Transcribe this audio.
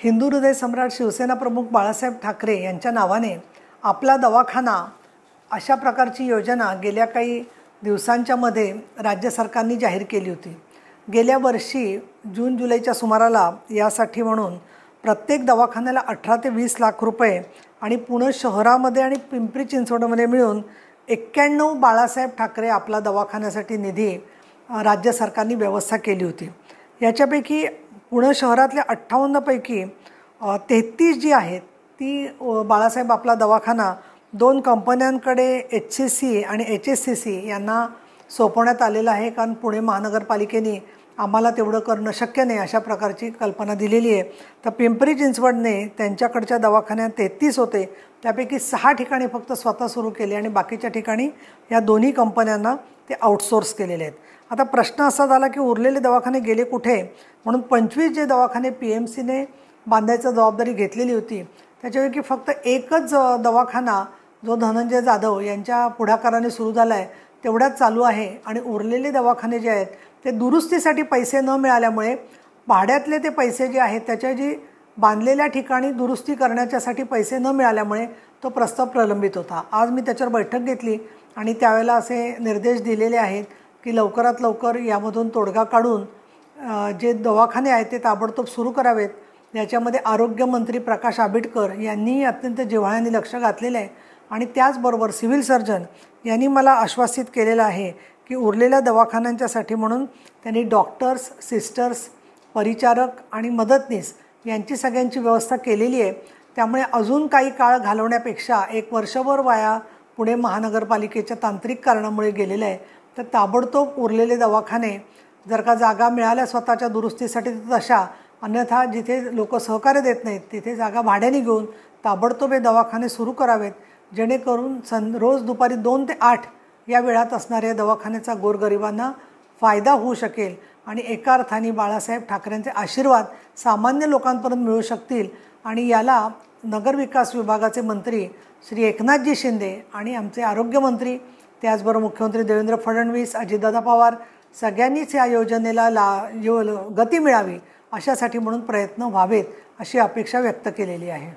हिंदू हृदय सम्राट शिवसेना प्रमुख बाळासाहेब ठाकरे यांच्या नावाने आपला दवाखाना अशा प्रकारची योजना गेल्या काही दिवसांच्या मध्ये राज्य सरकारने जाहीर केली होती। गेल्या वर्षी जून जुलैच्या सुमाराला यासाठी म्हणून प्रत्येक दवाखान्याला 18 ते 20 लाख रुपये आणि पुणे शहरामध्ये आणि पिंपरी चिंचवडमध्ये मिळून 91 बाळासाहेब ठाकरे आपला दवाखान्यासाठी निधी राज्य सरकारने व्यवस्था केली होती। याच्यापैकी पुणे शहरातल्या 58 पैकी 33 जी आहेत ती बाळासाहेब आपला दवाखाना 2 कंपन्यांकडे HCC आणि HSCC यांना सोपवण्यात आलेला आहे। कारण पुणे महानगरपालिकेने आम्हाला तेवढं करणं शक्य नाही अशा प्रकारची कल्पना दिलेली आहे। तर पिंपरी चिंचवडने त्यांच्याकडच्या दवाखान्यात 33 होते, त्यापैकी 6 ठिकाणी फक्त स्वतः सुरू केले आणि बाकीच्या ठिकाणी या दोन्ही कंपन्यांना ते आउटसोर्स केलेले आहेत। आता प्रश्न असा झाला की उरलेले दवाखाने गेले कुठे, म्हणून 25 जे दवाखाने PMCने बांधायची जबाबदारी घेतलेली होती त्याच्यापैकी फक्त एकच दवाखाना जो धनंजय जाधव यांच्या पुढाकाराने सुरू झाला आहे तेवढाच चालू आहे आणि उरलेले दवाखाने जे आहेत ते दुरुस्तीसाठी पैसे न मिळाल्यामुळे भाड्यातले ते पैसे जे आहेत त्याच्या जी बांधलेल्या ठिकाणी दुरुस्ती करण्याच्यासाठी पैसे न मिळाल्यामुळे तो प्रस्ताव प्रलंबित होता। आज मी त्याच्यावर बैठक घेतली आणि त्यावेळेला असे निर्देश दिलेले आहेत की लवकरात लवकर यामधून तोडगा काढून जे दवाखाने आहेत ते ताबडतोब सुरू करावेत। याच्यामध्ये आरोग्यमंत्री प्रकाश आंबेडकर यांनी अत्यंत जिव्हाळ्याने लक्ष घातलेले आहे आणि त्याचबरोबर सिव्हिल सर्जन यांनी मला आश्वासित केलेलं आहे की उरलेल्या दवाखान्यांच्यासाठी म्हणून त्यांनी डॉक्टर्स, सिस्टर्स, परिचारक आणि मदतनीस यांची सगळ्यांची व्यवस्था केलेली आहे। त्यामुळे अजून काही काळ घालवण्यापेक्षा 1 वर्षभर वाया पुणे महानगरपालिकेच्या तांत्रिक कारणामुळे गेलेलं आहे। तर ताबडतोब उरलेले दवाखाने जर का जागा मिळाल्या स्वतःच्या दुरुस्तीसाठी तर तशा, अन्यथा जिथे लोक सहकार्य देत नाहीत तिथे जागा भाड्याने घेऊन ताबडतोब हे दवाखाने सुरू करावेत, जेणेकरून रोज दुपारी 2 ते 8 या वेळात असणाऱ्या दवाखान्याचा गोरगरिबांना फायदा होऊ शकेल आणि एका अर्थाने बाळासाहेब ठाकरेंचे आशीर्वाद सामान्य लोकांपर्यंत मिळू शकतील। आणि याला नगरविकास विभागाचे मंत्री श्री एकनाथजी शिंदे आणि आमचे आरोग्यमंत्री त्याचबरोबर मुख्यमंत्री देवेंद्र फडणवीस, अजितदादा पवार सगळ्यांनीच या योजनेला गती मिळावी अशासाठी म्हणून प्रयत्न व्हावेत अशी अपेक्षा व्यक्त केलेली आहे।